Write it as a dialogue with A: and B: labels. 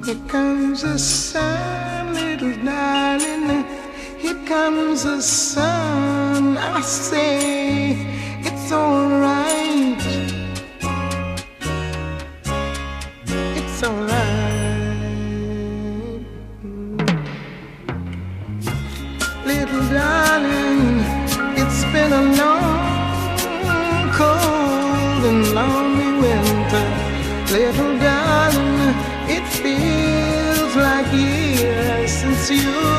A: Here comes the sun, little darling. Here comes the sun. I say it's alright. It's alright. Little darling, it's been a long, cold and lonely winter. Little darling, it feels like years since you